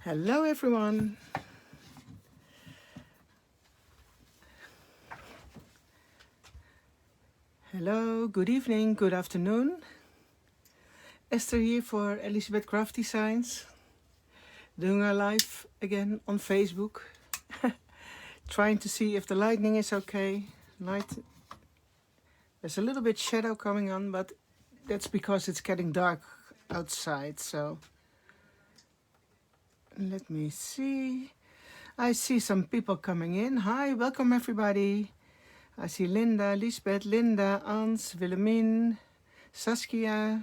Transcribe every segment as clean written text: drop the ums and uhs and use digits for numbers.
Hello everyone. Hello, good evening, good afternoon. Esther here for Elizabeth Craft Designs. Doing our live again on Facebook. Trying to see if the lighting is okay. There's a little bit shadow coming on, but that's because it's getting dark outside, so let me see. I see some people coming in. Hi, welcome everybody. I see Linda, Lisbeth, Linda, Ans, Willemien, Saskia,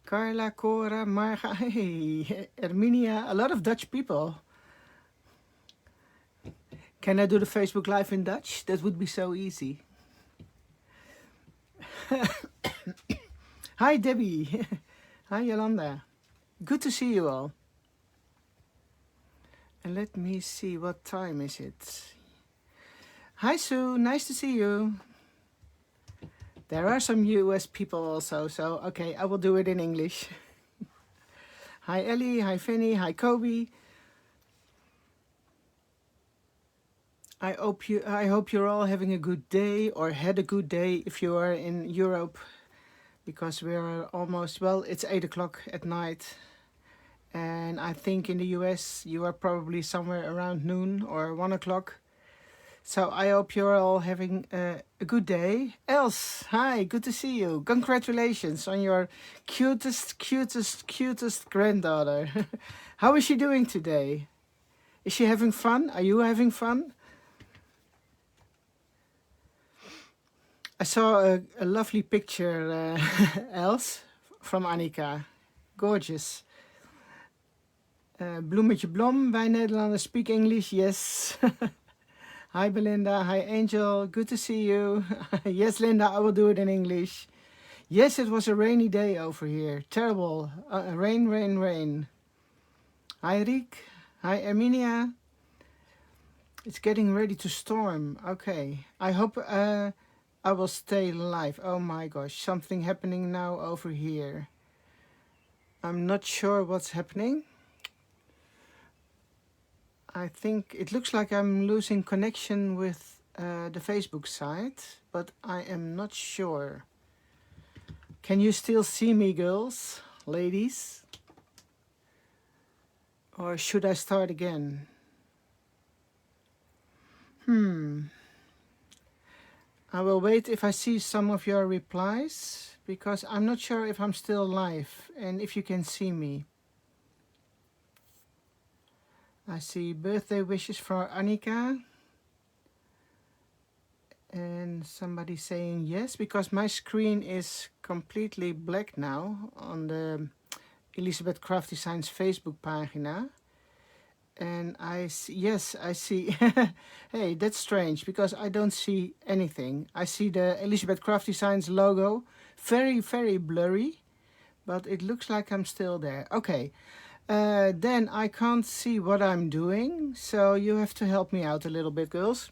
Carla, Cora, Marga, hey, Erminia, a lot of Dutch people. Can I do the Facebook Live in Dutch? That would be so easy. Hi Debbie. Hi Yolanda. Good to see you all. And let me see, what time is it? Hi Sue, nice to see you. There are some US people also, so okay, I will do it in English. Hi Ellie, hi Fanny, hi Kobe. I hope you're all having a good day, or had a good day if you are in Europe, because we're almost, well, it's 8 o'clock at night. And I think in the US you are probably somewhere around noon or 1 o'clock. So I hope you're all having a good day. Els, hi, good to see you. Congratulations on your cutest granddaughter. How is she doing today? Is she having fun? Are you having fun? I saw a lovely picture, Els, from Annika. Gorgeous. Bloemetje Blom, wij Nederlanders speak English, yes. Hi Belinda, hi Angel, good to see you. Yes Linda, I will do it in English. Yes, it was a rainy day over here, terrible, rain. Hi Riek, hi Erminia. It's getting ready to storm, okay. I hope I will stay alive. Oh my gosh, something happening now over here. I'm not sure what's happening. I think it looks like I'm losing connection with the Facebook site, but I am not sure. Can you still see me, girls, ladies? Or should I start again? I will wait if I see some of your replies, because I'm not sure if I'm still live and if you can see me. I see birthday wishes for Annika. And somebody saying yes, because my screen is completely black now on the Elizabeth Craft Designs Facebook pagina. And I see, yes, I see. Hey, that's strange, because I don't see anything. I see the Elizabeth Craft Designs logo, very blurry, but it looks like I'm still there. Okay. Then I can't see what I'm doing, so you have to help me out a little bit, girls.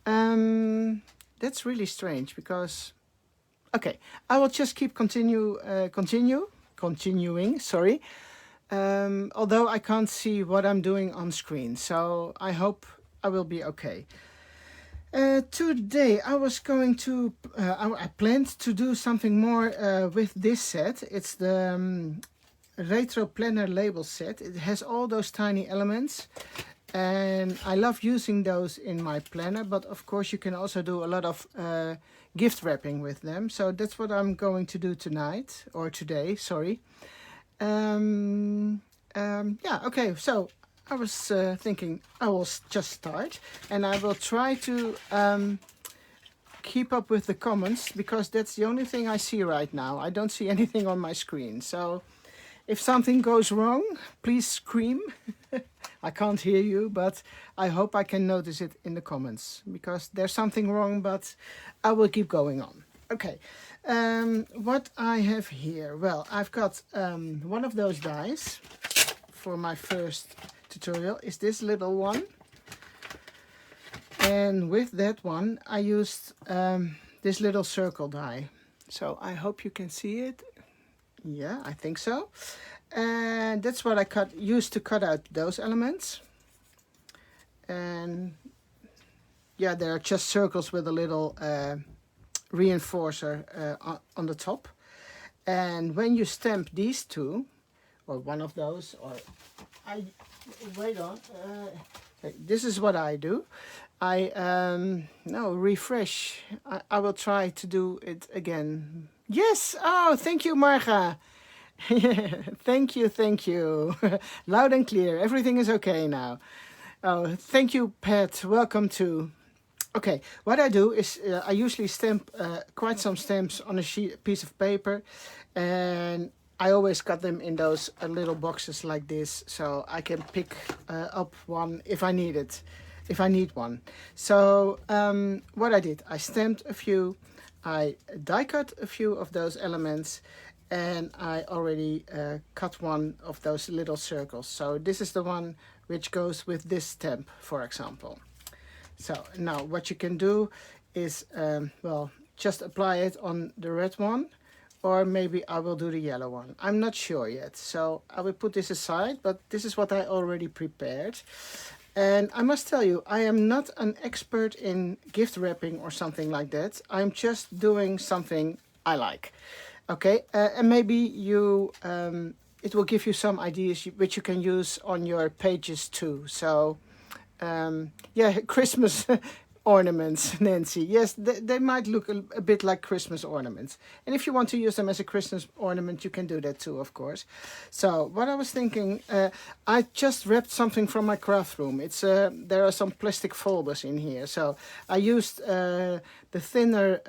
That's really strange, because okay, I will just keep continuing, sorry. Although I can't see what I'm doing on screen, so I hope I will be okay. Today I was going to I planned to do something more with this set. It's the Retro Planner label set. It has all those tiny elements, and I love using those in my planner, but of course you can also do a lot of gift wrapping with them. So that's what I'm going to do tonight, or today, sorry. Yeah, okay, so I was thinking I will just start, and I will try to keep up with the comments, because that's the only thing I see right now. I don't see anything on my screen, so if something goes wrong, please scream. I can't hear you, but I hope I can notice it in the comments, because there's something wrong, but I will keep going on. Okay, what I have here, well, I've got one of those dies for my first tutorial, is this little one. And with that one, I used this little circle die. So I hope you can see it. Yeah, I think so. And that's what I used to cut out those elements. And yeah, there are just circles with a little reinforcer on the top. And when you stamp these two, or one of those, or I wait on. This is what I do. I no refresh. I will try to do it again. Yes. Oh, thank you, Marga. Thank you, thank you. Loud and clear. Everything is okay now. Oh, thank you, Pat. Welcome to. Okay, what I do is I usually stamp quite some stamps on a piece of paper, and I always cut them in those little boxes like this, so I can pick up one if I need it, if I need one. So what I did, I stamped a few, I die cut a few of those elements, and I already cut one of those little circles. So this is the one which goes with this stamp, for example. So now what you can do is, well, just apply it on the red one, or maybe I will do the yellow one. I'm not sure yet, so I will put this aside, but this is what I already prepared. And I must tell you, I am not an expert in gift wrapping or something like that. I'm just doing something I like. Okay, and maybe you, it will give you some ideas which you can use on your pages too. So yeah, Christmas ornaments, Nancy. Yes, they might look a bit like Christmas ornaments. And if you want to use them as a Christmas ornament, you can do that too, of course. So what I was thinking, I just wrapped something from my craft room. It's there are some plastic folders in here. So I used the thinner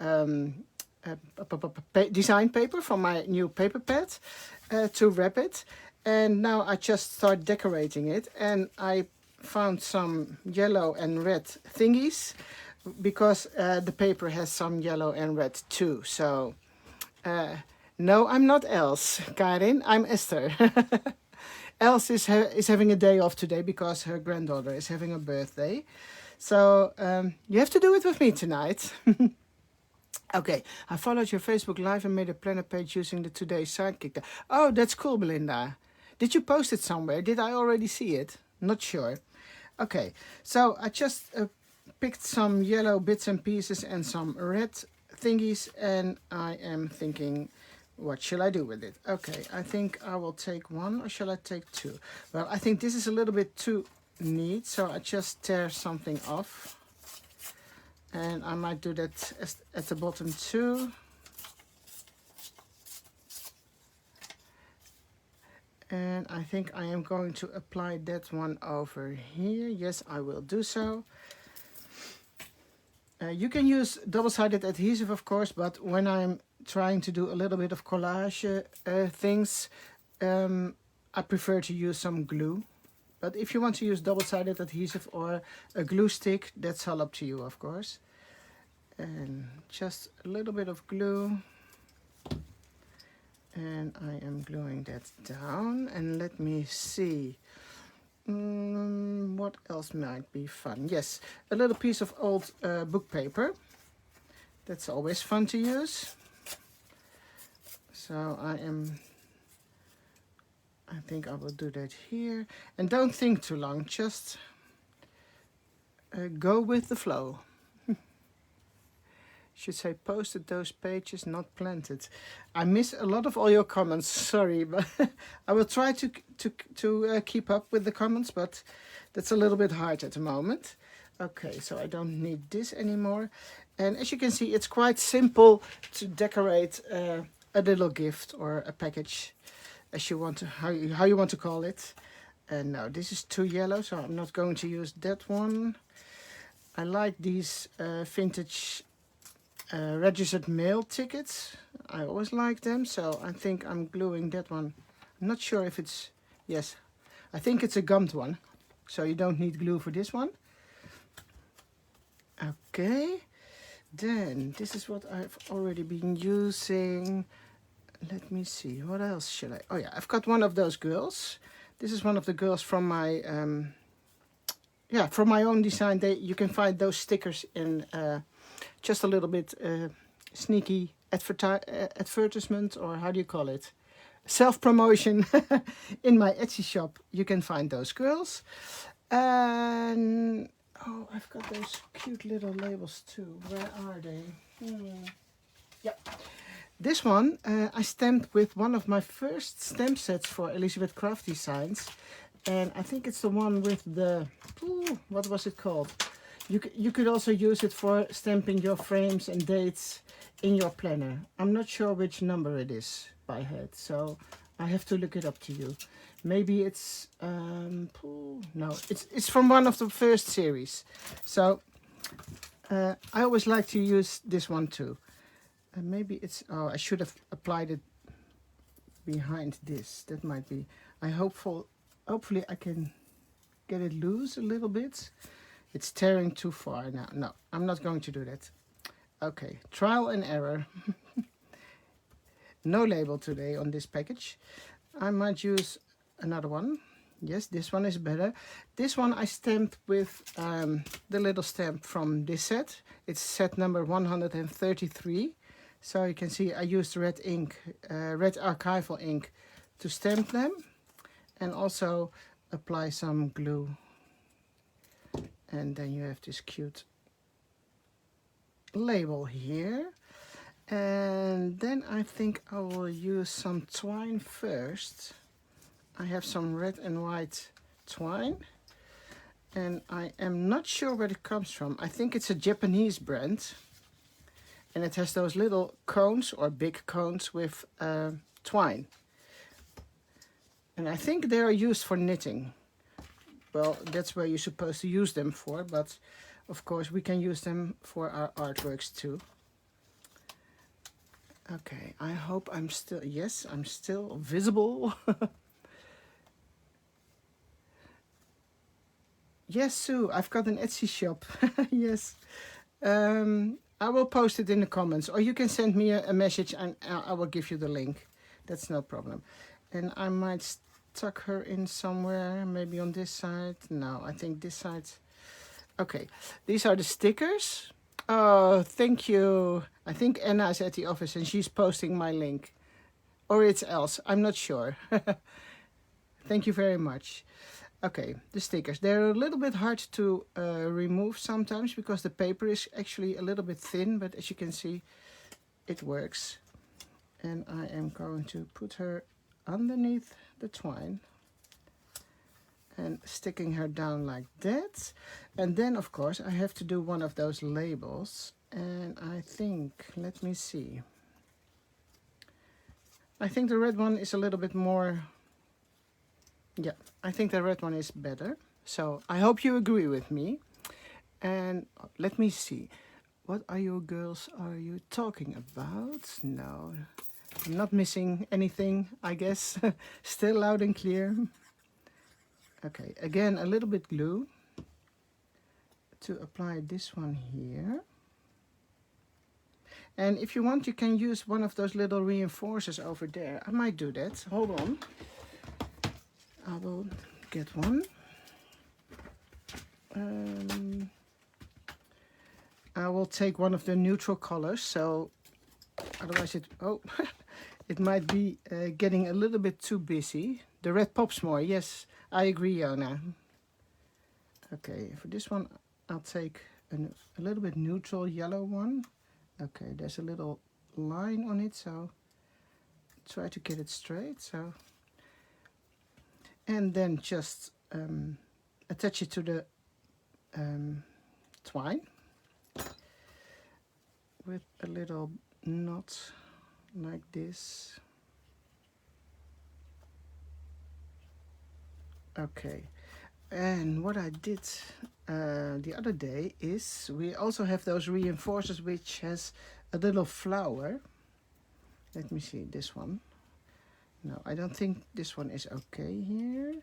design paper from my new paper pad to wrap it. And now I just start decorating it. And I found some yellow and red thingies because the paper has some yellow and red too. So no, I'm not Els, Karin, I'm Esther. Els is having a day off today because her granddaughter is having a birthday. So you have to do it with me tonight. Okay, I followed your Facebook Live and made a planner page using the Today Sidekick. Oh, that's cool, Belinda. Did you post it somewhere? Did I already see it? Not sure. Okay, so I just picked some yellow bits and pieces and some red thingies, and I am thinking, what shall I do with it? Okay, I think I will take one, or shall I take two? Well, I think this is a little bit too neat, so I just tear something off. And I might do that at the bottom too. And I think I am going to apply that one over here. Yes, I will do so. You can use double-sided adhesive, of course, but when I'm trying to do a little bit of collage things, I prefer to use some glue. But if you want to use double-sided adhesive or a glue stick, that's all up to you, of course. And just a little bit of glue. And I am gluing that down. And let me see. What else might be fun? Yes, a little piece of old book paper. That's always fun to use. So I think I will do that here. And don't think too long, just go with the flow. Should say posted those pages, not planted. I miss a lot of all your comments, sorry, but I will try to keep up with the comments, but that's a little bit hard at the moment. Okay, so I don't need this anymore. And as you can see, it's quite simple to decorate a little gift or a package, as you want to, how you want to call it. And no, this is too yellow, so I'm not going to use that one. I like these vintage registered mail tickets. I always like them, so I think I'm gluing that one. I'm not sure if it's, yes, I think it's a gummed one, so you don't need glue for this one. Okay, then this is what I've already been using. Let me see, what else should I, oh yeah, I've got one of those girls. This is one of the girls from my yeah, from my own design. You can find those stickers in just a little bit sneaky advertisement, or how do you call it? self-promotion. In my Etsy shop you can find those girls. And oh, I've got those cute little labels too. Where are they? Yeah, this one I stamped with one of my first stamp sets for Elizabeth Craft Designs, and I think it's the one with the, ooh, what was it called? You could also use it for stamping your frames and dates in your planner. I'm not sure which number it is by head, so I have to look it up to you. Maybe it's no, it's from one of the first series. So I always like to use this one too. Maybe it's, oh, I should have applied it behind this. That might be. Hopefully I can get it loose a little bit. It's tearing too far now. No, I'm not going to do that. Okay, trial and error. No label today on this package. I might use another one. Yes, this one is better. This one I stamped with the little stamp from this set. It's set number 133. So you can see I used red ink, red archival ink to stamp them, and also apply some glue. And then you have this cute label here. And then I think I will use some twine first. I have some red and white twine, and I am not sure where it comes from. I think it's a Japanese brand, and it has those little cones or big cones with twine. And I think they are used for knitting. Well, that's where you're supposed to use them for, but of course we can use them for our artworks too. Okay, I hope I'm still, yes, I'm still visible. Yes, Sue, I've got an Etsy shop. Yes. I will post it in the comments, or you can send me a message and I will give you the link. That's no problem. And I might tuck her in somewhere, maybe on this side. No, I think this side. Okay, these are the stickers. Oh, thank you. I think Anna is at the office and she's posting my link. Or it's else, I'm not sure. Thank you very much. Okay, the stickers. They're a little bit hard to remove sometimes because the paper is actually a little bit thin, but as you can see, it works. And I am going to put her underneath the twine and sticking her down like that. And then, of course, I have to do one of those labels. And I think, let me see. I think the red one is a little bit more, yeah, I think the red one is better. So I hope you agree with me. And let me see. What are you girls are you talking about? No, I'm not missing anything, I guess. Still loud and clear. Okay, again, a little bit glue to apply this one here. And if you want, you can use one of those little reinforcers over there. I might do that. Hold on. I will get one. I will take one of the neutral colors, so otherwise it, oh, it might be getting a little bit too busy. The red pops more, yes, I agree, Jona. Okay, for this one, I'll take a little bit neutral yellow one. Okay, there's a little line on it, so try to get it straight. So, and then just attach it to the twine with a little knot like this. Okay, and what I did the other day is we also have those reinforcers which has a little flower. Let me see this one. No, I don't think this one is okay here.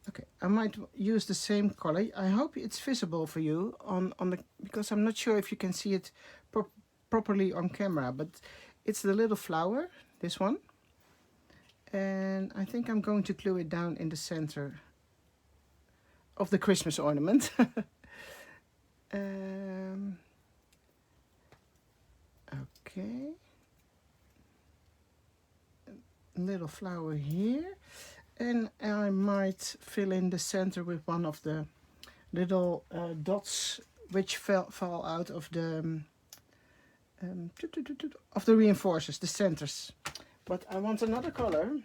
Okay, I might use the same color. I hope it's visible for you on the, because I'm not sure if you can see it properly on camera, but it's the little flower, this one. And I think I'm going to glue it down in the center of the Christmas ornament. Okay. little flower here, and I might fill in the center with one of the little dots which fall out of the reinforcers, the centers. But I want another color.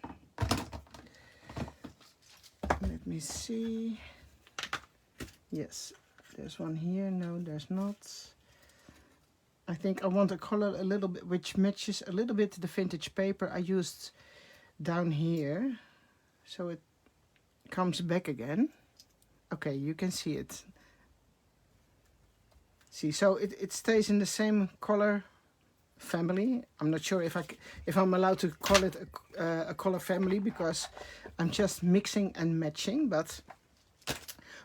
Let me see. Yes, there's one here. No, there's not. I think I want a color a little bit which matches a little bit the vintage paper I used down here, so it comes back again. Okay, you can see it. See, so it stays in the same color family. I'm not sure if I'm allowed to call it a color family, because I'm just mixing and matching. But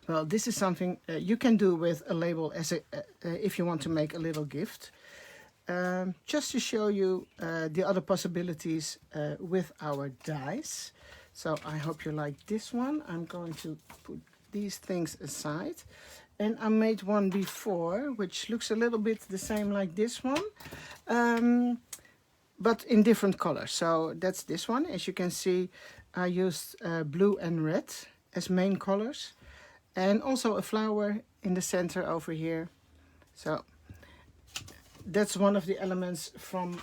well, this is something you can do with a label as if you want to make a little gift. Just to show you the other possibilities with our dies. So I hope you like this one. I'm going to put these things aside. And I made one before, which looks a little bit the same like this one, but in different colors. So that's this one. As you can see, I used blue and red as main colors, and also a flower in the center over here. So that's one of the elements from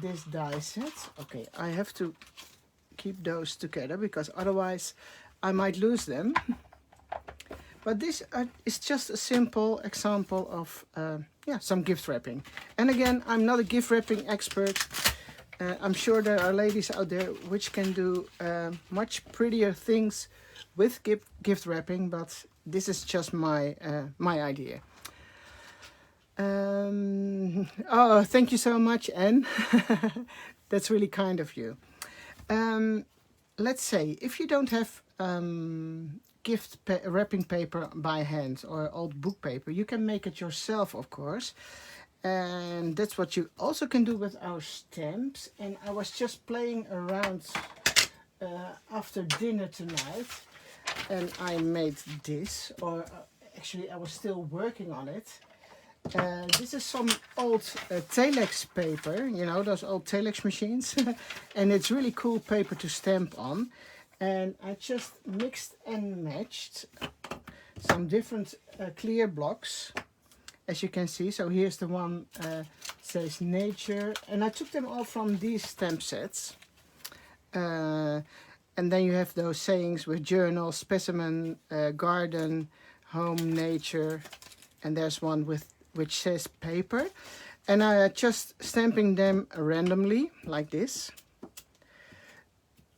this die set. Okay, I have to keep those together because otherwise I might lose them. But this is just a simple example of some gift wrapping. And again, I'm not a gift wrapping expert. I'm sure there are ladies out there which can do much prettier things with gift wrapping, but this is just my idea. Oh, thank you so much, Anne. That's really kind of you. Let's say if you don't have wrapping paper by hand or old book paper, you can make it yourself, of course, and that's what you also can do with our stamps. And I was just playing around after dinner tonight, and I made this, or actually I was still working on it. This is some old telex paper, you know, those old telex machines. And it's really cool paper to stamp on. And I just mixed and matched some different clear blocks, as you can see. So here's the one says nature, and I took them all from these stamp sets. And then you have those sayings with journal, specimen, garden, home, nature, and there's one which says paper. And I just stamping them randomly like this.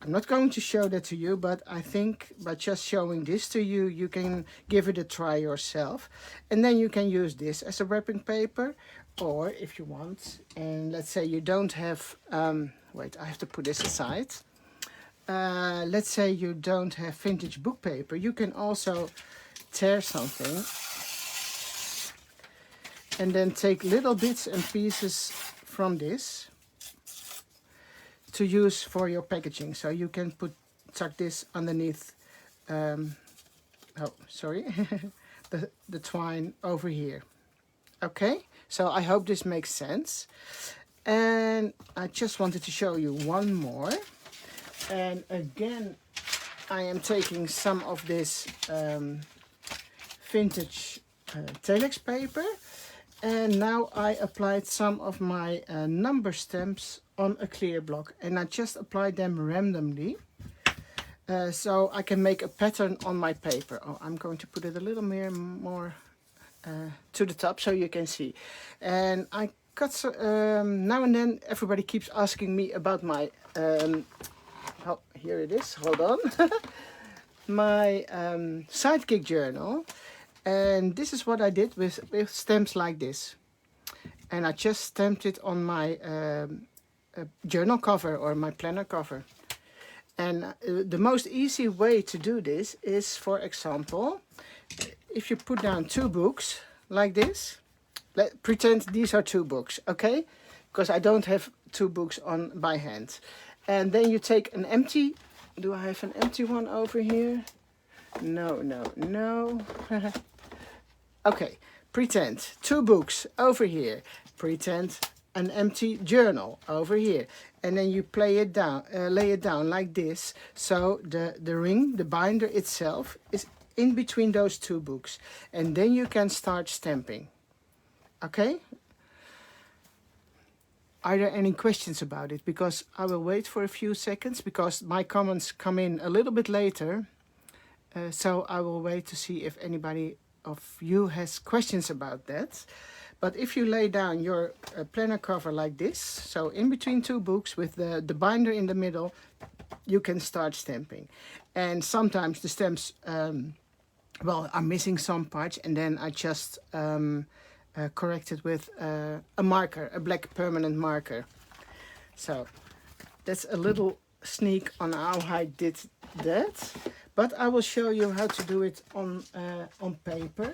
I'm not going to show that to you, but I think by just showing this to you, you can give it a try yourself. And then you can use this as a wrapping paper, or if you want, and let's say you don't have, wait, I have to put this aside. Let's say you don't have vintage book paper, you can also tear something and then take little bits and pieces from this to use for your packaging. So you can tuck this underneath, the twine over here. Okay, so I hope this makes sense. And I just wanted to show you one more. And again, I am taking some of this vintage telex paper, and now I applied some of my number stamps on a clear block, and I just applied them randomly so I can make a pattern on my paper. Oh, I'm going to put it a little more to the top so you can see. And I got now and then everybody keeps asking me about my oh, here it is, hold on. My sidekick journal, and this is what I did with stamps like this. And I just stamped it on my journal cover or my planner cover. And the most easy way to do this is, for example, if you put down 2 books like this, pretend these are 2 books, okay? Because I don't have 2 books on by hand. And then you take an empty, do I have an empty one over here? No. Okay, pretend 2 books over here. Pretend an empty journal over here, and then you lay it down like this, so the ring, the binder itself, is in between those two books, and then you can start stamping. Okay? Are there any questions about it? Because I will wait for a few seconds, because my comments come in a little bit later, so I will wait to see if anybody of you has questions about that. But if you lay down your planner cover like this, so in between two books with the binder in the middle, you can start stamping. And sometimes the stamps, well, are missing some parts, and then I just correct it with a marker, a black permanent marker. So that's a little sneak on how I did that. But I will show you how to do it on paper.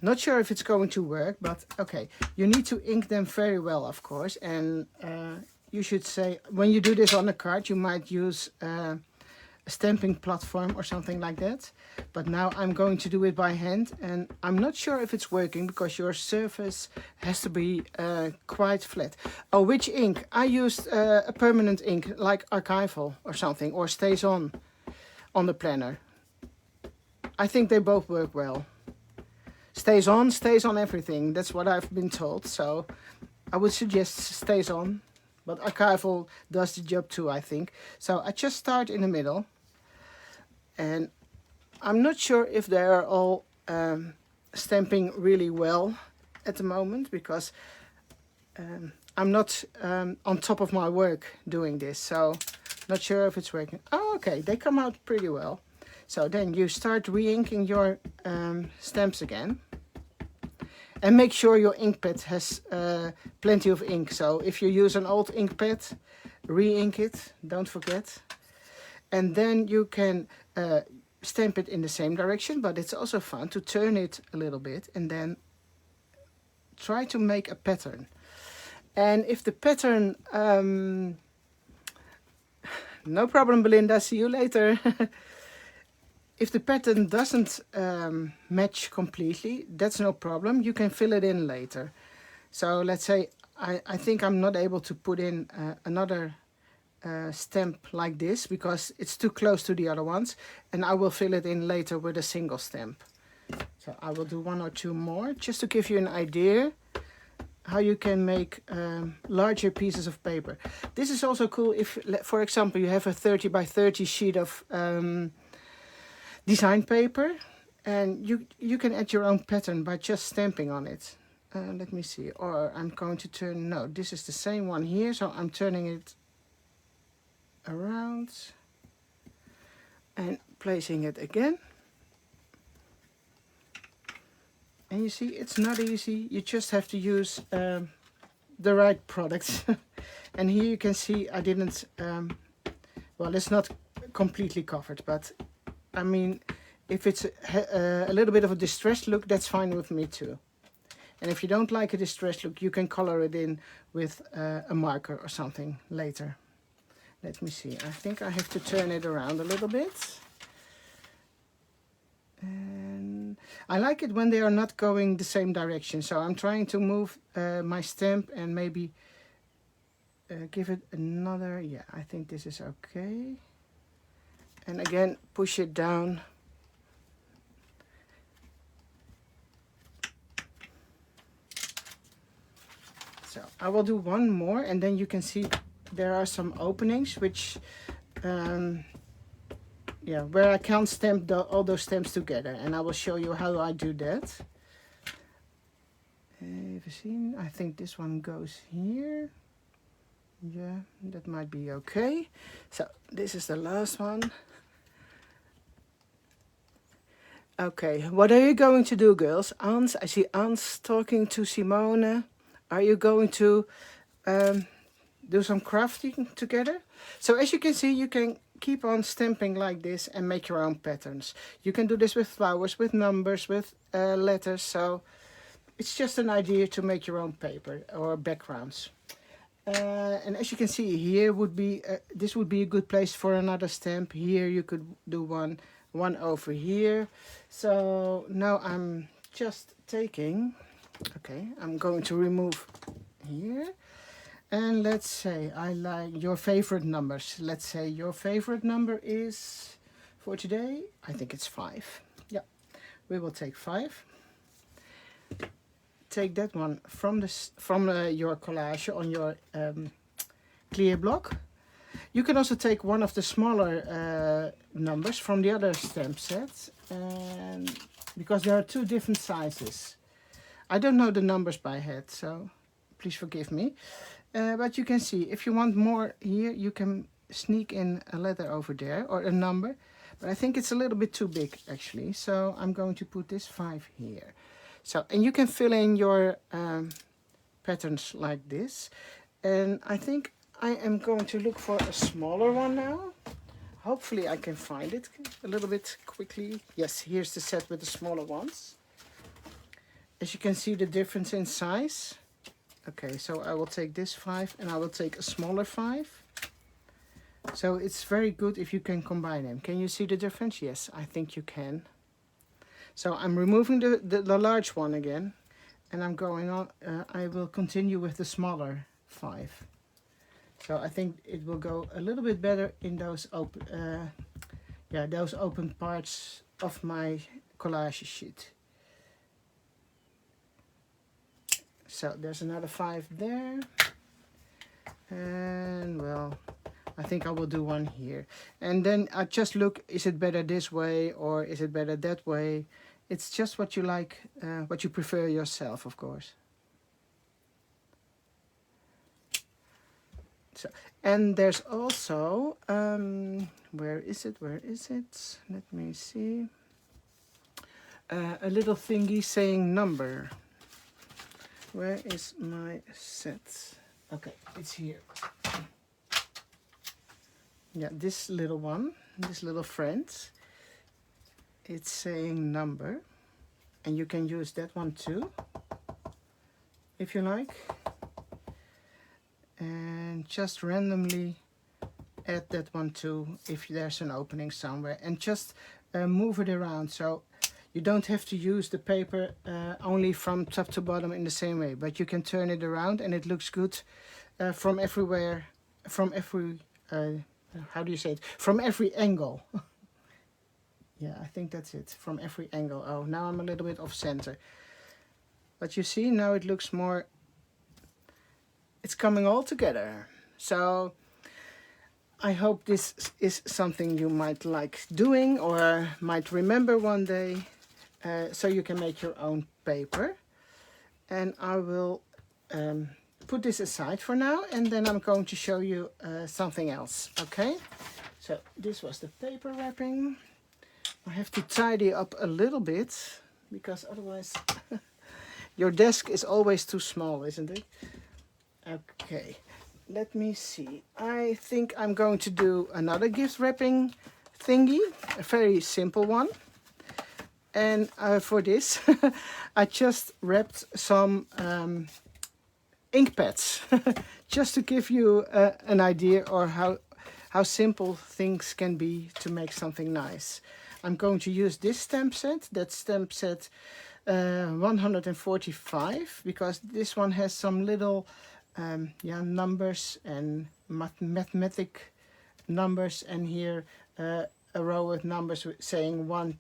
Not sure if it's going to work, but okay. You need to ink them very well, of course. And you should say, when you do this on a card, you might use a stamping platform or something like that. But now I'm going to do it by hand. And I'm not sure if it's working, because your surface has to be quite flat. Oh, which ink? I used a permanent ink, like archival or something, or stays on the planner. I think they both work well. Stays on everything. That's what I've been told. So I would suggest stays on. But archival does the job too, I think. So I just start in the middle. And I'm not sure if they are all stamping really well at the moment, because I'm not on top of my work doing this. So not sure if it's working. Oh, okay. They come out pretty well. So then you start re-inking your stamps again. And make sure your ink pad has plenty of ink. So if you use an old ink pad, re-ink it, don't forget. And then you can stamp it in the same direction, but it's also fun to turn it a little bit and then try to make a pattern. And if the pattern... no problem, Belinda, see you later. If the pattern doesn't match completely, that's no problem. You can fill it in later. So let's say I think I'm not able to put in another stamp like this, because it's too close to the other ones, and I will fill it in later with a single stamp. So I will do one or two more, just to give you an idea how you can make larger pieces of paper. This is also cool if, for example, you have a 30 by 30 sheet of design paper, and you can add your own pattern by just stamping on it. Let me see, or I'm going to turn, no, this is the same one here, so I'm turning it around and placing it again. And you see, it's not easy. You just have to use the right products. And here you can see I didn't, well, it's not completely covered, but I mean, if it's a little bit of a distressed look, that's fine with me too. And if you don't like a distressed look, you can color it in with a marker or something later. Let me see, I think I have to turn it around a little bit. And I like it when they are not going the same direction. So I'm trying to move my stamp and maybe give it another, yeah, I think this is okay. And again, push it down. So I will do one more, and then you can see there are some openings which, yeah, where I can't stamp all those stamps together, and I will show you how I do that. Have you seen? I think this one goes here. Yeah, that might be okay. So this is the last one. Okay, what are you going to do, girls? Ans, I see Ans talking to Simone. Are you going to do some crafting together? So as you can see, you can keep on stamping like this and make your own patterns. You can do this with flowers, with numbers, with letters. So it's just an idea to make your own paper or backgrounds. And as you can see, here would be this would be a good place for another stamp. Here you could do one over here. So now I'm just taking, okay, I'm going to remove here, And let's say I like your favorite numbers. Let's say your favorite number is, for today, I think it's 5. Yeah, we will take 5. Take that one from your collage on your clear block. You can also take one of the smaller numbers from the other stamp set, and because there are 2 different sizes. I don't know the numbers by head, so please forgive me. But you can see, if you want more here, you can sneak in a letter over there, or a number. But I think it's a little bit too big, actually. So I'm going to put this 5 here. So, and you can fill in your patterns like this. And I think I am going to look for a smaller one now. Hopefully I can find it a little bit quickly. Yes, here's the set with the smaller ones. As you can see the difference in size. Okay, so I will take this 5 and I will take a smaller 5. So it's very good if you can combine them. Can you see the difference? Yes, I think you can. So I'm removing the large one again, and I'm going on. I will continue with the smaller 5. So I think it will go a little bit better in those open parts of my collage sheet. So there's another 5 there, and well, I think I will do one here. And then I just look, is it better this way or is it better that way? It's just what you like, what you prefer yourself, of course. So, and there's also, where is it? Let me see. A little thingy saying number. Where is my set? Okay, it's here. Yeah, this little one, this little friend, it's saying number, and you can use that one too, if you like, and just randomly add that one too if there's an opening somewhere, and just move it around, so you don't have to use the paper only from top to bottom in the same way, but you can turn it around and it looks good from everywhere, from every how do you say it? From every angle. Yeah, I think that's it. From every angle. Oh, now I'm a little bit off center. But you see, now it looks more... It's coming all together. So I hope this is something you might like doing or might remember one day. So you can make your own paper. And I will put this aside for now, and then I'm going to show you something else. Okay, so this was the paper wrapping. I have to tidy up a little bit because otherwise your desk is always too small, isn't it? Okay, let me see. I think I'm going to do another gift wrapping thingy, a very simple one. And for this I just wrapped some ink pads just to give you an idea or how simple things can be to make something nice. I'm going to use this stamp set, that's stamp set 145, because this one has some little numbers and mathematic numbers, and here a row of numbers saying 1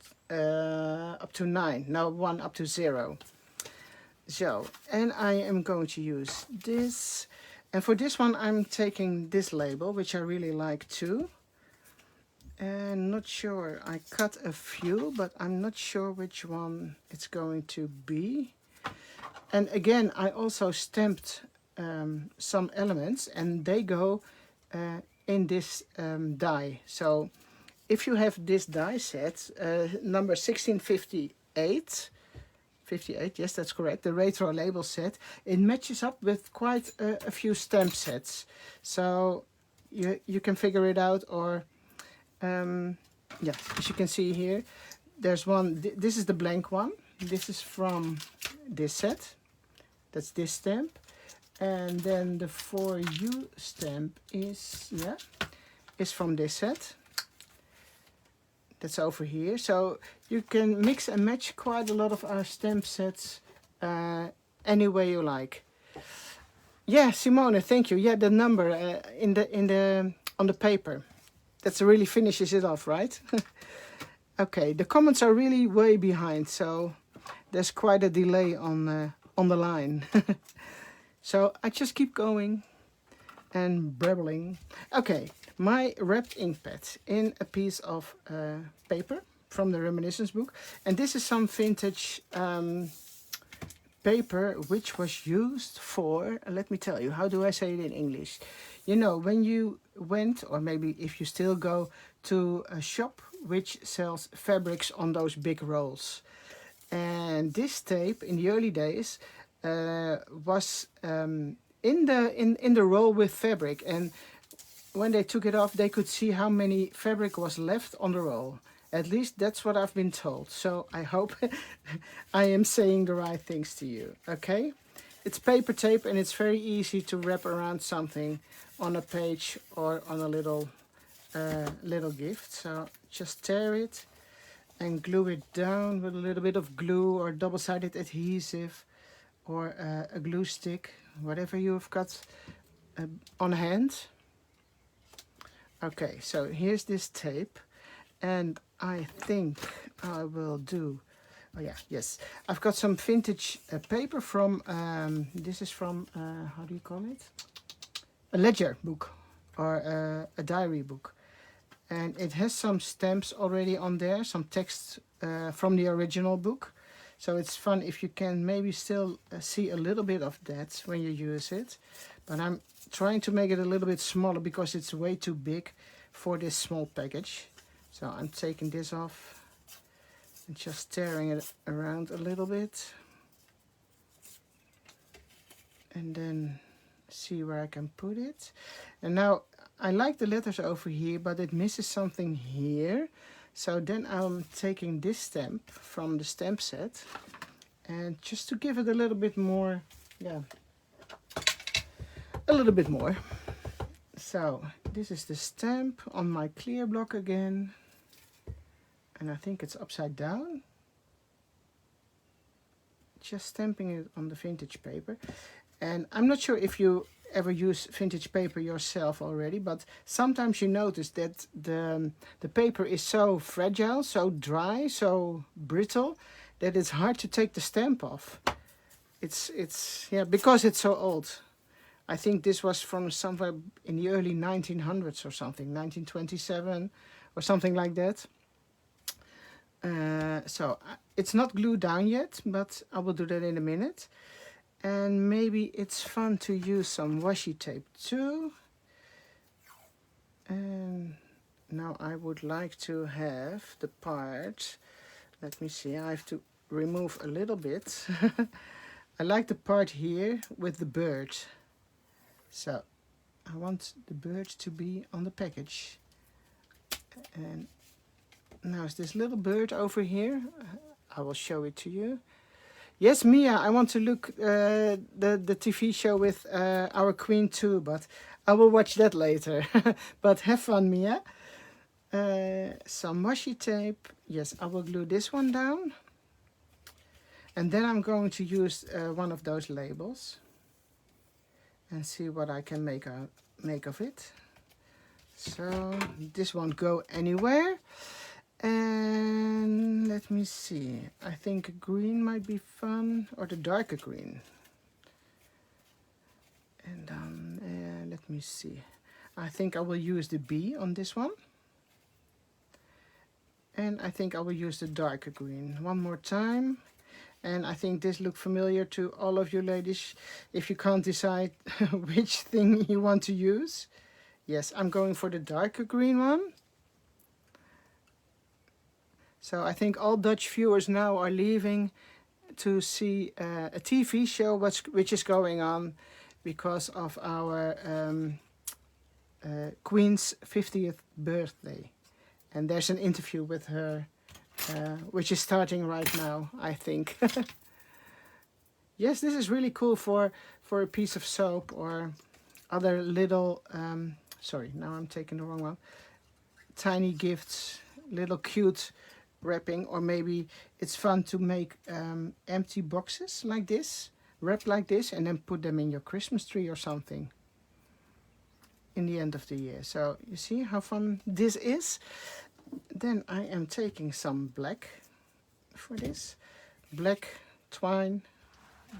up to 9, no, 1 up to 0. So, and I am going to use this, and for this one I'm taking this label, which I really like too. And not sure, I cut a few, but I'm not sure which one it's going to be. And again, I also stamped some elements, and they go in this die. So if you have this die set, number 1658, 58, yes, that's correct, the retro label set, it matches up with quite a few stamp sets. So you can figure it out, or yeah, as you can see here, there's one, this is the blank one, this is from this set, that's this stamp, and then the For You stamp is, yeah, is from this set, that's over here. So you can mix and match quite a lot of our stamp sets any way you like. Yeah, Simone, thank you. Yeah, the number on the paper. That really finishes it off, right? Okay, the comments are really way behind, so there's quite a delay on the line. So I just keep going and babbling. Okay, my wrapped ink pad in a piece of paper from the Reminiscence book, and this is some vintage paper which was used for, let me tell you, how do I say it in English? You know, when you went, or maybe if you still go to a shop which sells fabrics on those big rolls. And this tape in the early days was in the roll with fabric, and when they took it off they could see how many fabric was left on the roll. At least that's what I've been told. So I hope I am saying the right things to you. Okay? It's paper tape and it's very easy to wrap around something on a page or on a little gift. So just tear it and glue it down with a little bit of glue or double-sided adhesive or a glue stick, whatever you've got on hand. Okay, so here's this tape. And I think I will do, oh yeah, yes. I've got some vintage paper from, this is from, how do you call it? A ledger book or a diary book. And it has some stamps already on there, some text from the original book. So it's fun if you can maybe still see a little bit of that when you use it. But I'm trying to make it a little bit smaller because it's way too big for this small package. So I'm taking this off and just tearing it around a little bit. And then see where I can put it. And now I like the letters over here, but it misses something here. So then I'm taking this stamp from the stamp set. And just to give it a little bit more, yeah, a little bit more. So this is the stamp on my clear block again. And I think it's upside down. Just stamping it on the vintage paper. And I'm not sure if you ever use vintage paper yourself already, but sometimes you notice that the paper is so fragile, so dry, so brittle, that it's hard to take the stamp off. It's yeah, because it's so old. I think this was from somewhere in the early 1900s or something, 1927 or something like that. So it's not glued down yet, but I will do that in a minute. And maybe it's fun to use some washi tape too. And now I would like to have the part, let me see, I have to remove a little bit. I like the part here with the bird. So I want the bird to be on the package. And now is this little bird over here. I will show it to you. Yes, Mia, I want to look the TV show with our queen too, but I will watch that later. But have fun, Mia. Some washi tape. Yes, I will glue this one down. And then I'm going to use one of those labels and see what I can make of it. So this won't go anywhere. And let me see, I think green might be fun, or the darker green. And let me see, I think I will use the B on this one. And I think I will use the darker green one more time. And I think this looks familiar to all of you ladies if you can't decide which thing you want to use. Yes, I'm going for the darker green one. So I think all Dutch viewers now are leaving to see a TV show which is going on because of our Queen's 50th birthday. And there's an interview with her, which is starting right now, I think. Yes, this is really cool for a piece of soap or other little, sorry, now I'm taking the wrong one, tiny gifts, little cute wrapping, or maybe it's fun to make empty boxes like this wrap like this and then put them in your Christmas tree or something in the end of the year. So you see how fun this is? Then I am taking some black for this. Black twine.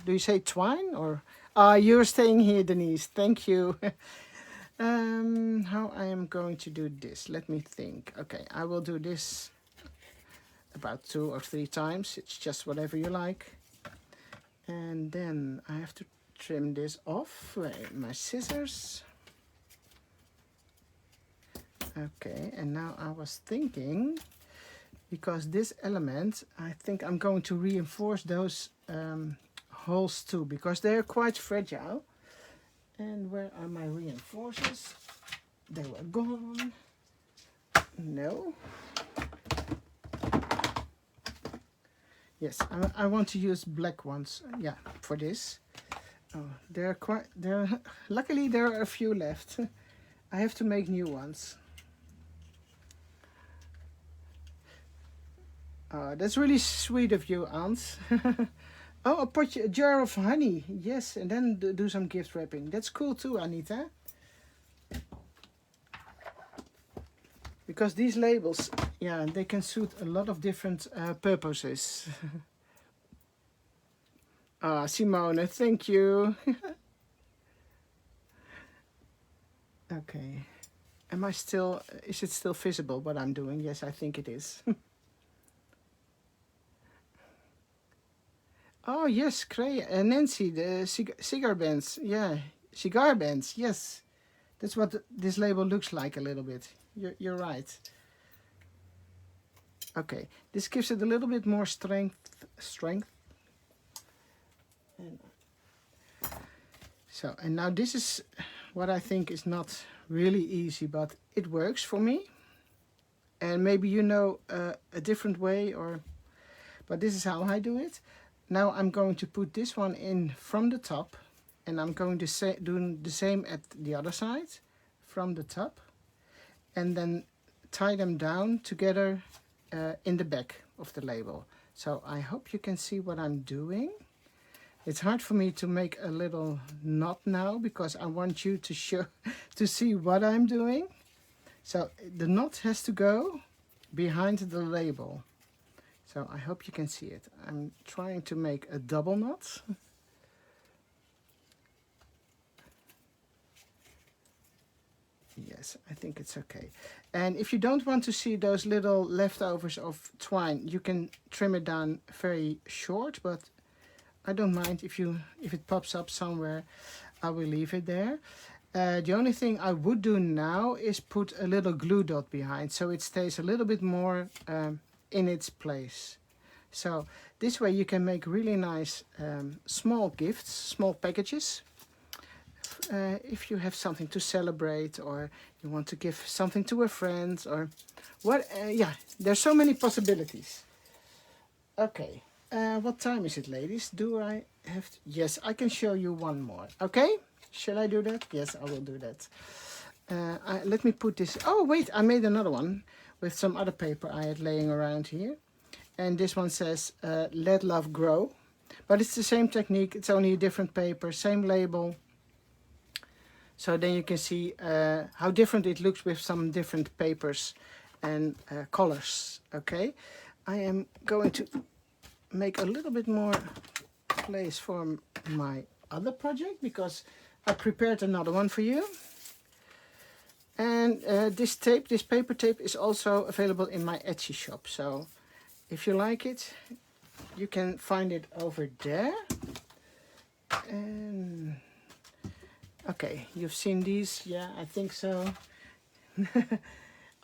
Do you say twine or? Ah, you're staying here, Denise. Thank you. How I am going to do this? Let me think. Okay, I will do this about 2 or 3 times. It's just whatever you like. And then I have to trim this off with my scissors. Okay, and now I was thinking, because this element, I think I'm going to reinforce those holes too, because they're quite fragile. And where are my reinforcers? They were gone. No. Yes, I want to use black ones. Yeah, for this. Oh, luckily there are a few left. I have to make new ones. That's really sweet of you, Ans. Oh, a jar of honey. Yes, and then do some gift wrapping. That's cool too, Anita. Because these labels, yeah, they can suit a lot of different purposes. Simone, thank you. Okay. Is it still visible what I'm doing? Yes, I think it is. Oh, yes, Nancy, the cigar bands. Yeah, cigar bands, yes. That's what this label looks like a little bit. You're right. Okay, this gives it a little bit more strength. And now this is what I think is not really easy, but it works for me. And maybe you know a different way, but this is how I do it. Now I'm going to put this one in from the top, and I'm going to do the same at the other side from the top, and then tie them down together in the back of the label. So I hope you can see what I'm doing. It's hard for me to make a little knot now because I want you to see what I'm doing. So the knot has to go behind the label. So I hope you can see it. I'm trying to make a double knot. Yes, I think it's okay. And if you don't want to see those little leftovers of twine, you can trim it down very short, but I don't mind if it pops up somewhere, I will leave it there. The only thing I would do now is put a little glue dot behind, so it stays a little bit more in its place. So this way you can make really nice small gifts, small packages. If you have something to celebrate, or you want to give something to a friend, or what, yeah, there's so many possibilities. Okay, what time is it, ladies? Do I have to? Yes, I can show you one more. Okay, shall I do that? Yes, I will do that. Let me put this. Oh wait, I made another one with some other paper I had laying around here, and this one says let love grow, but it's the same technique. It's only a different paper, same label. So then you can see how different it looks with some different papers and colors. Okay, I am going to make a little bit more place for my other project because I prepared another one for you. And this paper tape is also available in my Etsy shop. So if you like it, you can find it over there. And okay, you've seen these? Yeah, I think so.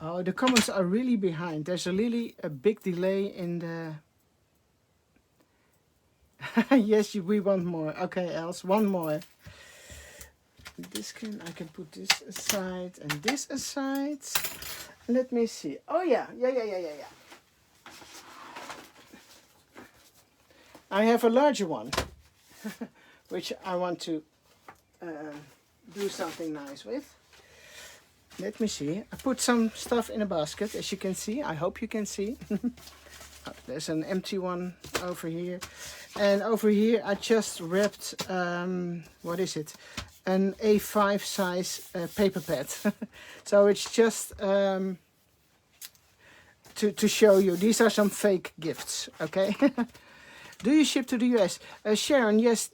Oh, the comments are really behind. There's really a big delay in the... Yes, we want more. Okay, Els, one more. I can put this aside and this aside. Let me see. Oh yeah. I have a larger one, which I want to do something nice with. Let me see. I put some stuff in a basket, as you can see. I hope you can see. Oh, there's an empty one over here. And over here I just wrapped, what is it? An A5 size paper pad. So it's just to show you. These are some fake gifts, okay? Do you ship to the US? Sharon, yes,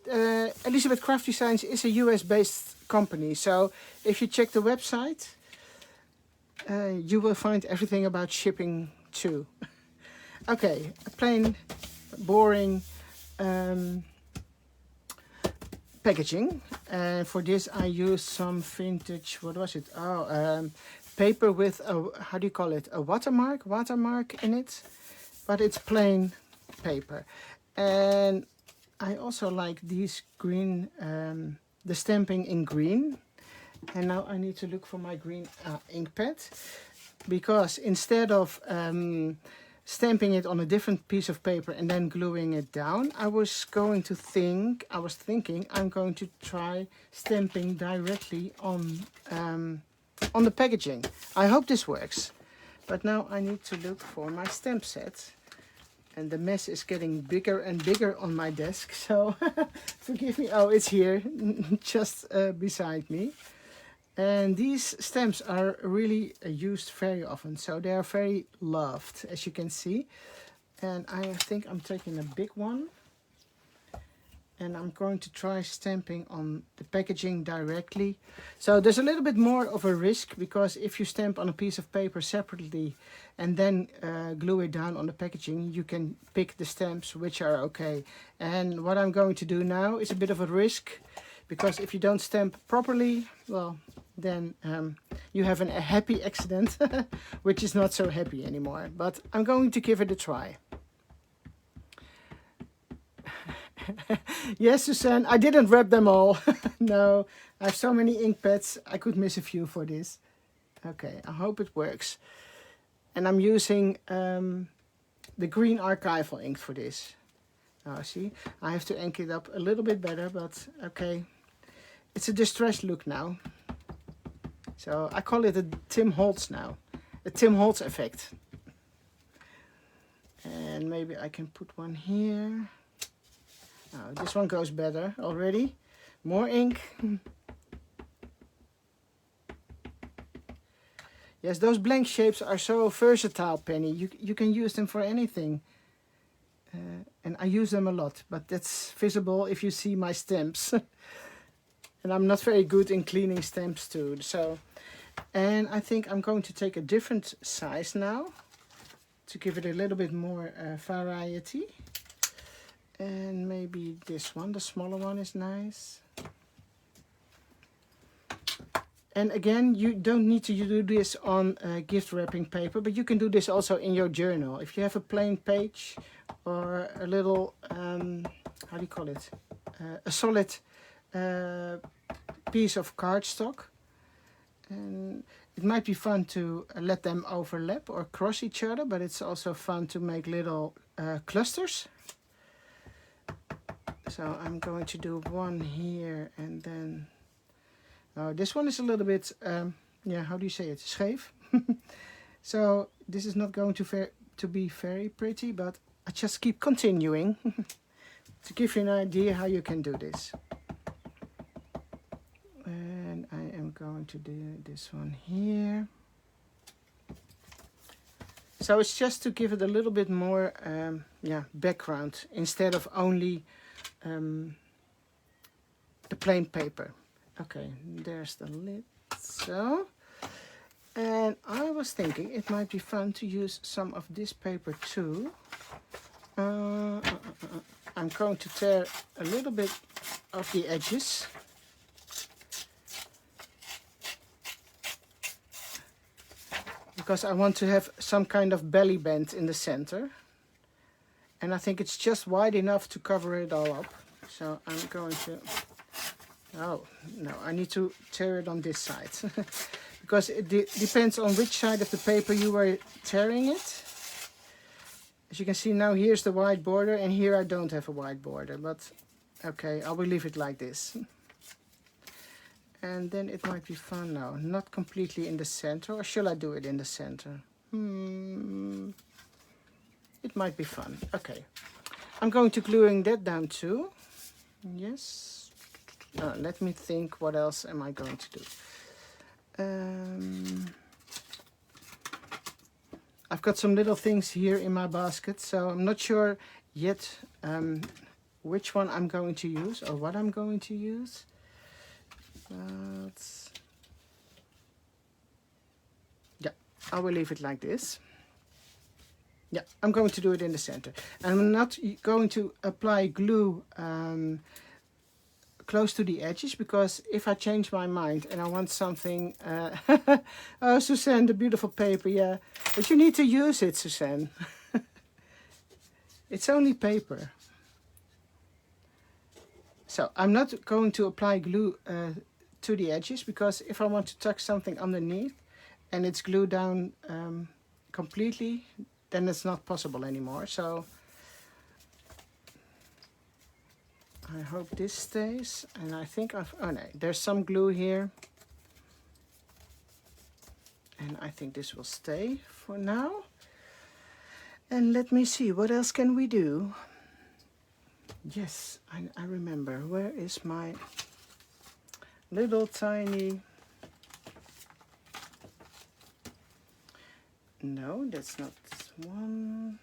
Elizabeth Craft Designs is a US-based company. So if you check the website, you will find everything about shipping too. Okay, a plain, boring packaging. And for this I used some vintage, what was it? Oh, paper with a, how do you call it? A watermark in it. But it's plain paper. And I also like these green, the stamping in green. And now I need to look for my green ink pad. Because instead of stamping it on a different piece of paper and then gluing it down, I was thinking I'm going to try stamping directly on the packaging. I hope this works. But now I need to look for my stamp set. And the mess is getting bigger and bigger on my desk, so forgive me. Oh, it's here, just beside me. And these stamps are really used very often, so they are very loved, as you can see. And I think I'm taking a big one. And I'm going to try stamping on the packaging directly. So there's a little bit more of a risk, because if you stamp on a piece of paper separately and then glue it down on the packaging, you can pick the stamps which are okay. And what I'm going to do now is a bit of a risk, because if you don't stamp properly, well, then you have a happy accident, which is not so happy anymore. But I'm going to give it a try. Yes, Suzanne, I didn't wrap them all. No, I have so many ink pads, I could miss a few for this. Okay, I hope it works. And I'm using the green archival ink for this. Oh, see, I have to ink it up a little bit better, but okay. It's a distressed look now. So I call it a Tim Holtz now. The Tim Holtz effect. And maybe I can put one here. Oh, this one goes better already. More ink. Yes, those blank shapes are so versatile, Penny. You can use them for anything. And I use them a lot, but that's visible if you see my stamps. And I'm not very good in cleaning stamps too. So, and I think I'm going to take a different size now to give it a little bit more variety. And maybe this one, the smaller one, is nice. And again, you don't need to do this on gift wrapping paper, but you can do this also in your journal. If you have a plain page or a little, how do you call it? A solid piece of cardstock. And it might be fun to let them overlap or cross each other, but it's also fun to make little clusters. So I'm going to do one here and then... Oh, this one is a little bit, yeah, how do you say it? Scheef. So this is not going to be very pretty, but I just keep continuing to give you an idea how you can do this. And I am going to do this one here. So it's just to give it a little bit more, yeah, background instead of only the plain paper. Okay, there's the lid. So, and I was thinking it might be fun to use some of this paper too. I'm going to tear a little bit of the edges. Because I want to have some kind of belly band in the center. And I think it's just wide enough to cover it all up. So I'm going to... Oh, no, I need to tear it on this side. Because it depends on which side of the paper you are tearing it. As you can see now, here's the white border, and here I don't have a white border. But, okay, I will leave it like this. And then it might be fun now. Not completely in the center, or shall I do it in the center? It it might be fun. Okay, I'm going to gluing that down too. Yes. Let me think, what else am I going to do? I've got some little things here in my basket, so I'm not sure yet which one I'm going to use or what I'm going to use. Yeah, I will leave it like this. Yeah, I'm going to do it in the center. I'm not going to apply glue close to the edges, because if I change my mind and I want something... oh, Suzanne, the beautiful paper, yeah. But you need to use it, Suzanne. It's only paper. So I'm not going to apply glue to the edges, because if I want to tuck something underneath and it's glued down completely, then it's not possible anymore. So I hope this stays, and I think oh no, there's some glue here. And I think this will stay for now. And let me see, what else can we do? Yes, I remember. Where is my little tiny... No, that's not one.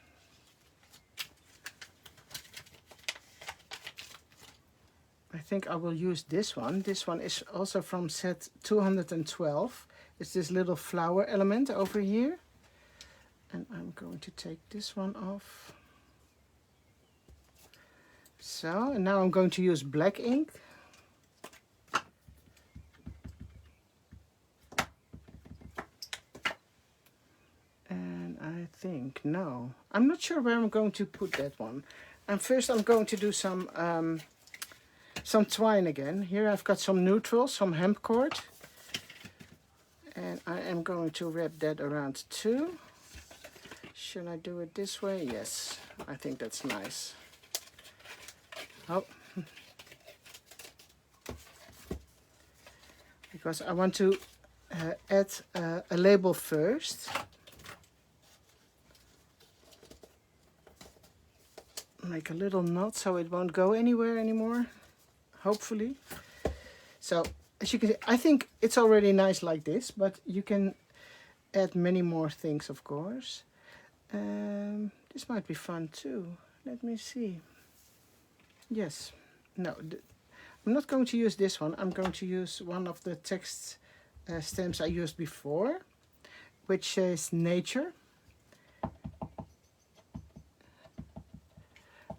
I think I will use this one. This one is also from set 212. It's this little flower element over here. And I'm going to take this one off. So, and now I'm going to use black ink. And I think, no, I'm not sure where I'm going to put that one. And first I'm going to do some twine again. Here I've got some neutral, some hemp cord. And I am going to wrap that around too. Should I do it this way? Yes, I think that's nice. Oh. Because I want to add a label first. Make a little knot so it won't go anywhere anymore, hopefully. So as you can see, I think it's already nice like this, but you can add many more things, of course. This might be fun too. Let me see. Yes, no, I'm not going to use this one. I'm going to use one of the text stamps I used before, which is nature.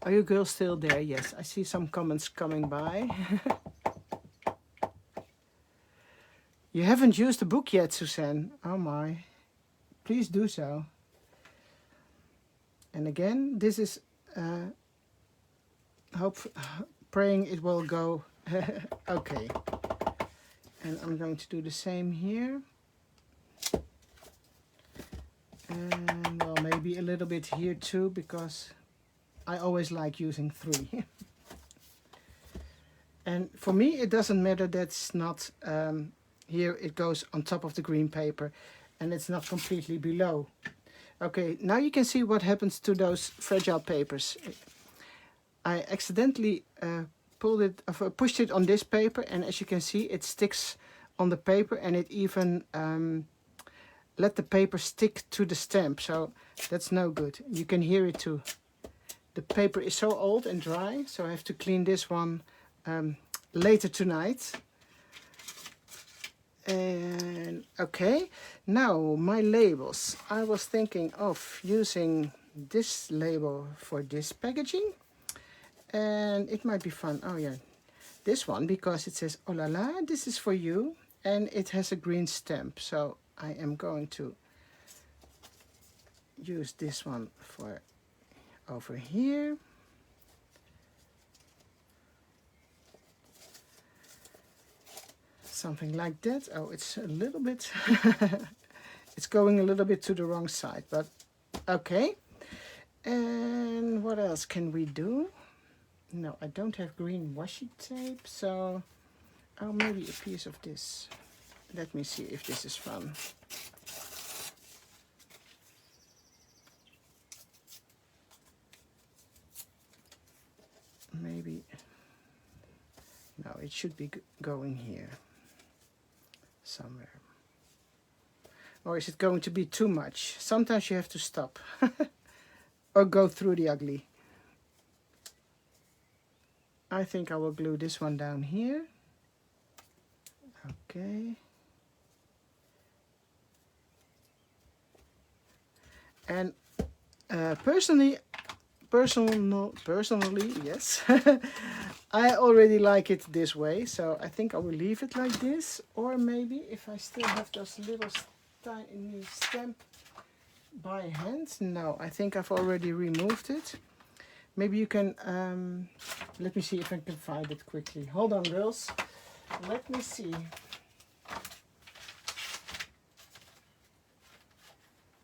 Are you girls still there? Yes, I see some comments coming by. You haven't used the book yet, Suzanne. Oh my. Please do so. And again, this is praying it will go okay. And I'm going to do the same here. And well, maybe a little bit here too, because I always like using 3. And for me, it doesn't matter that's not, here it goes on top of the green paper and it's not completely below. Okay, now you can see what happens to those fragile papers. I accidentally pushed it on this paper, and as you can see, it sticks on the paper, and it even let the paper stick to the stamp, so that's no good. You can hear it too. The paper is so old and dry, so I have to clean this one later tonight. And okay, now my labels. I was thinking of using this label for this packaging, and it might be fun. Oh yeah, this one, because it says oh la la, this is for you, and it has a green stamp, so I am going to use this one for over here. Something like that. Oh, it's a little bit it's going a little bit to the wrong side, but okay. And what else can we do? No, I don't have green washi tape, so oh, maybe a piece of this. Let me see if this is fun. it should be going here somewhere. Or is it going to be too much? Sometimes you have to stop or go through the ugly. I think I will glue this one down here. Okay. And personally, yes, I already like it this way, so I think I will leave it like this. Or maybe if I still have those little tiny stamp by hand. No, I think I've already removed it. Maybe you can, let me see if I can find it quickly. Hold on, girls. Let me see.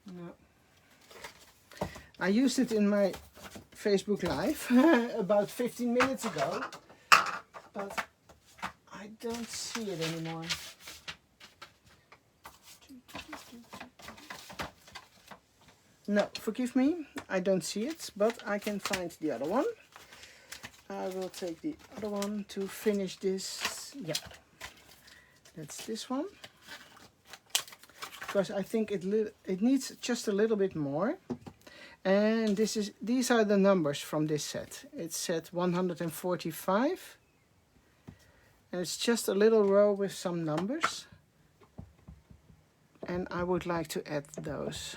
No. I used it in my Facebook Live about 15 minutes ago, but I don't see it anymore. No, forgive me, I don't see it, but I can find the other one. I will take the other one to finish this. Yeah, that's this one. Because I think it needs just a little bit more. And these are the numbers from this set. It's set 145. And it's just a little row with some numbers. And I would like to add those.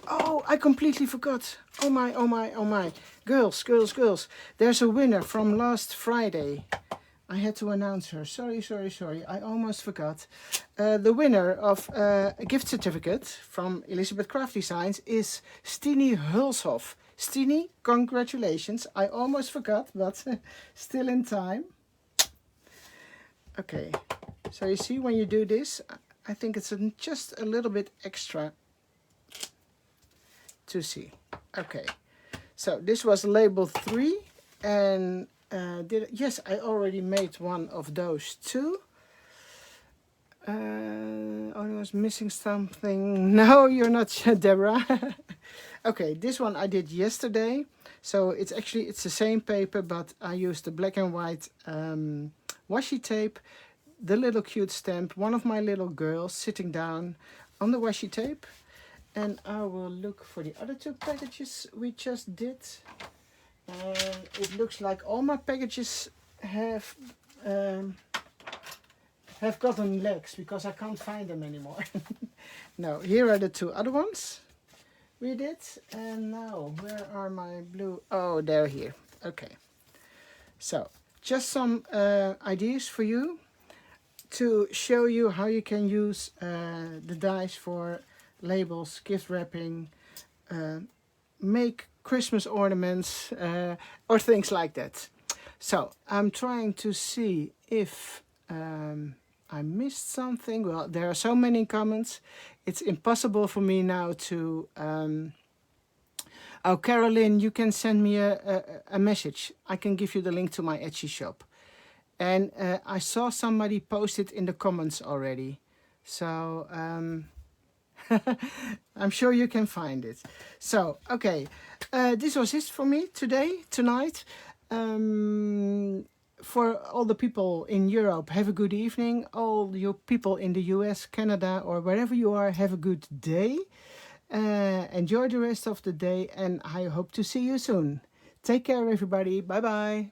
Oh, I completely forgot. Oh my, oh my, oh my. Girls, girls, girls. There's a winner from last Friday. I had to announce her. Sorry. I almost forgot. The winner of a gift certificate from Elizabeth Craft Designs is Stine Hulshoff. Stine, congratulations. I almost forgot, but still in time. Okay. So you see, when you do this, I think it's just a little bit extra to see. Okay. So this was label 3, and yes, I already made one of those too. Oh, I was missing something. No, you're not, Deborah. Okay, this one I did yesterday. So it's the same paper, but I used the black and white washi tape, the little cute stamp, one of my little girls sitting down on the washi tape. And I will look for the other 2 packages we just did. And it looks like all my packages have gotten legs because I can't find them anymore. No, here are the 2 other ones we did. And now, where are my blue? Oh, they're here. Okay. So, just some ideas for you to show you how you can use the dies for labels, gift wrapping, make Christmas ornaments, or things like that. So I'm trying to see if I missed something. Well, there are so many comments. It's impossible for me now to... Oh, Carolyn, you can send me a message. I can give you the link to my Etsy shop. And I saw somebody post it in the comments already. So... I'm sure you can find it. So, okay, this was it for me tonight. For all the people in Europe, have a good evening. All you people in the US, Canada, or wherever you are, have a good day. Enjoy the rest of the day, and I hope to see you soon. Take care, everybody. Bye-bye.